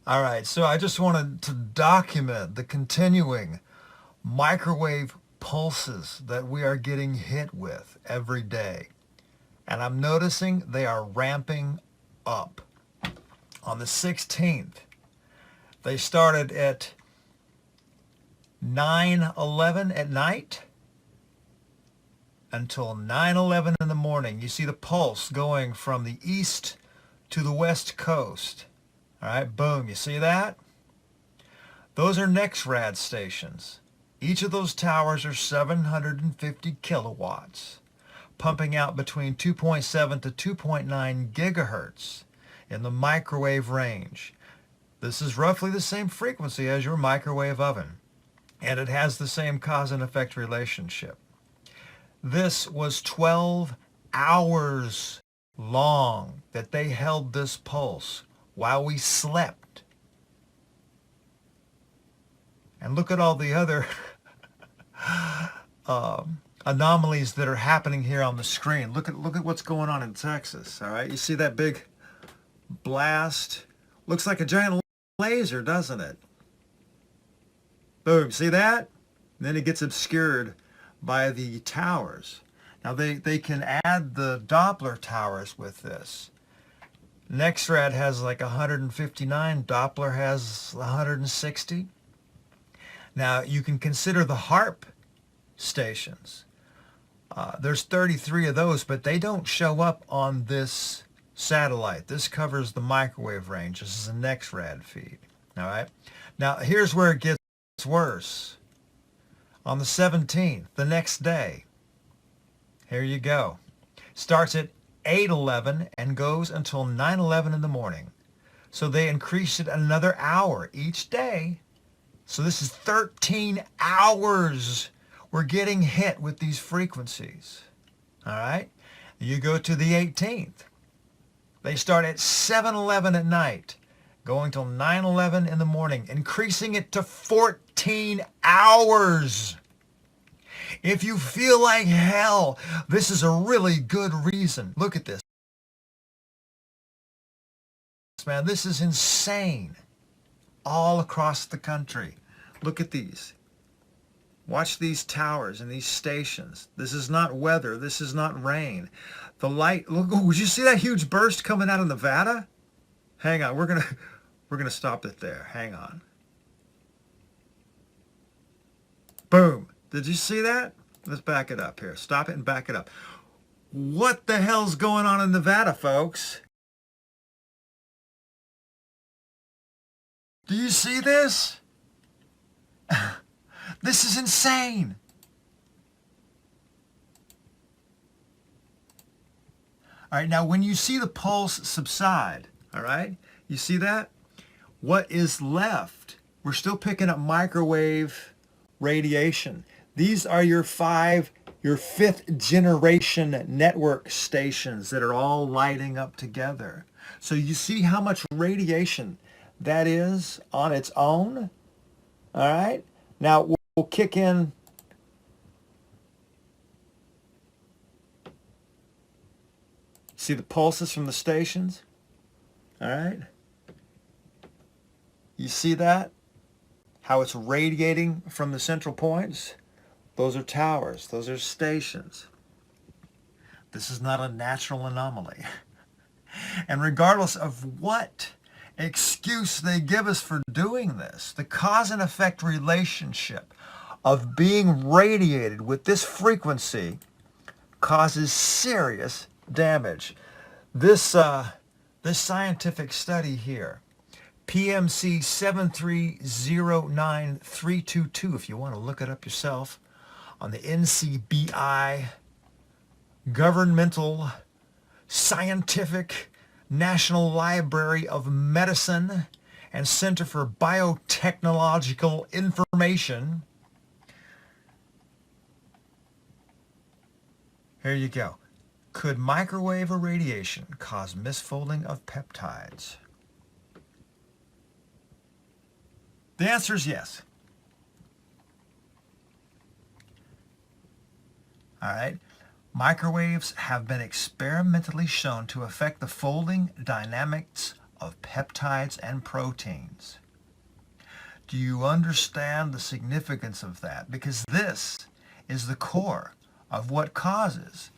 All right, so I just wanted to document the continuing microwave pulses that we are getting hit with every day. And I'm noticing they are ramping up. On the 16th, they started at 9:11 at night until 9:11 in the morning. You see the pulse going from the east to the west coast. All right, boom, you see that? Those are NEXRAD stations. Each of those towers are 750 kilowatts, pumping out between 2.7 to 2.9 gigahertz in the microwave range. This is roughly the same frequency as your microwave oven, and it has the same cause and effect relationship. This was 12 hours long that they held this pulse while we slept. And look at all the other anomalies that are happening here on the screen. Look at what's going on in Texas. All right, you see that big blast? Looks like a giant laser, doesn't it? Boom, see that? And then it gets obscured by the towers. Now they can add the Doppler towers with this. NEXRAD has like 159, Doppler has 160. Now you can consider the HARP stations. There's 33 of those, but they don't show up on this satellite. This covers the microwave range. This is a NEXRAD feed. All right. Now here's where it gets worse. On the 17th, the next day, here you go. Starts at 8:11 and goes until 9:11 in the morning. So they increased it another hour each day. So this is 13 hours we're getting hit with these frequencies. All right. You go to the 18th. They start at 7:11 at night, going till 9:11 in the morning, increasing it to 14 hours. If you feel like hell, this is a really good reason. Look at this. Man, this is insane. All across the country. Look at these. Watch these towers and these stations. This is not weather. This is not rain. The light, look, oh, did you see that huge burst coming out of Nevada? Hang on, we're gonna stop it there. Hang on. Boom. Did you see that? Let's back it up here. Stop it and back it up. What the hell's going on in Nevada, folks? Do you see this? This is insane. All right, now when you see the pulse subside, all right, you see that? What is left? We're still picking up microwave radiation. These are your fifth generation network stations that are all lighting up together. So you see how much radiation that is on its own? All right. Now we'll kick in. See the pulses from the stations? All right. You see that? How it's radiating from the central points? Those are towers. Those are stations. This is not a natural anomaly. And regardless of what excuse they give us for doing this, the cause and effect relationship of being radiated with this frequency causes serious damage. This scientific study here, PMC 7309322, if you want to look it up yourself, on the NCBI Governmental Scientific National Library of Medicine and Center for Biotechnological Information. Here you go. Could microwave irradiation cause misfolding of peptides? The answer is yes. All right. Microwaves have been experimentally shown to affect the folding dynamics of peptides and proteins. Do you understand the significance of that? Because this is the core of what causes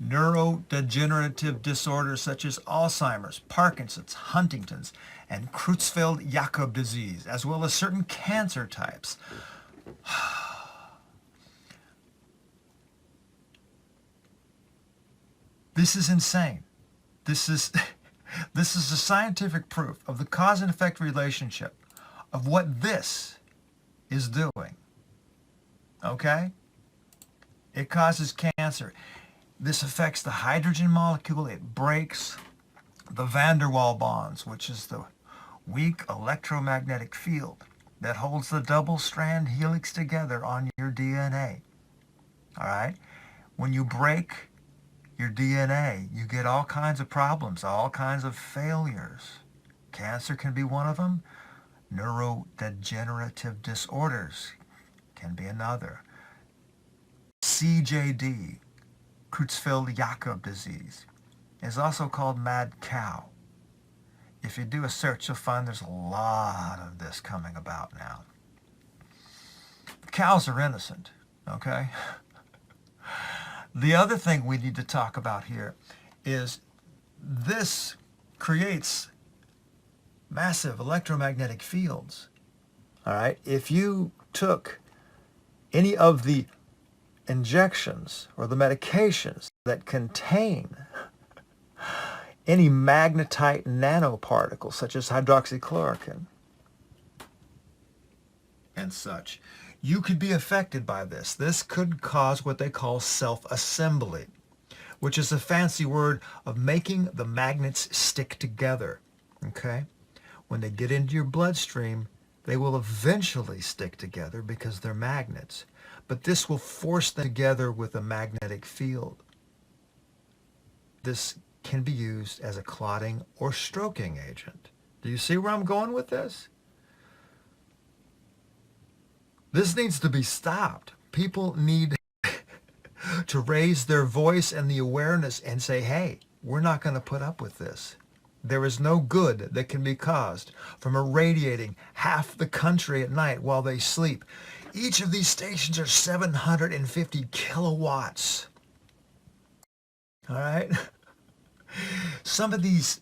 neurodegenerative disorders such as Alzheimer's, Parkinson's, Huntington's, and Creutzfeldt-Jakob disease, as well as certain cancer types. This is insane. This is a scientific proof of the cause and effect relationship of what this is doing. Okay? It causes cancer. This affects the hydrogen molecule. It breaks the van der Waals bonds, which is the weak electromagnetic field that holds the double-strand helix together on your DNA. All right? When you break your DNA, you get all kinds of problems, all kinds of failures. Cancer can be one of them. Neurodegenerative disorders can be another. CJD, Creutzfeldt-Jakob disease, is also called mad cow. If you do a search, you'll find there's a lot of this coming about now. Cows are innocent, okay? The other thing we need to talk about here is this creates massive electromagnetic fields. All right? If you took any of the injections or the medications that contain any magnetite nanoparticles, such as hydroxychloroquine and such, you could be affected by this. This could cause what they call self-assembly, which is a fancy word of making the magnets stick together. Okay? When they get into your bloodstream, they will eventually stick together because they're magnets. But this will force them together with a magnetic field. This can be used as a clotting or stroking agent. Do you see where I'm going with this? This needs to be stopped. People need to raise their voice and the awareness and say, hey, we're not going to put up with this. There is no good that can be caused from irradiating half the country at night while they sleep. Each of these stations are 750 kilowatts. All right? Some of these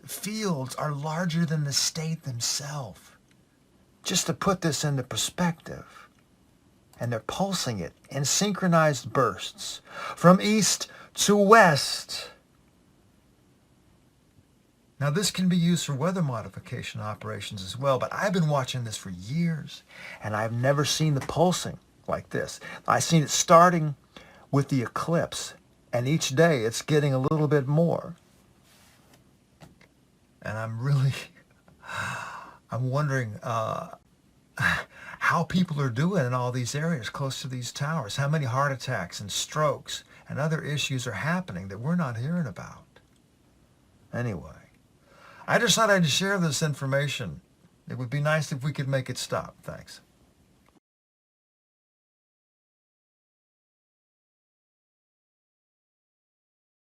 fields are larger than the state themselves. Just to put this into perspective. And they're pulsing it in synchronized bursts from east to west. Now this can be used for weather modification operations as well, but I've been watching this for years and I've never seen the pulsing like this. I've seen it starting with the eclipse, and each day it's getting a little bit more. And I'm wondering how people are doing in all these areas close to these towers. How many heart attacks and strokes and other issues are happening that we're not hearing about. Anyway, I just thought I'd share this information. It would be nice if we could make it stop. Thanks.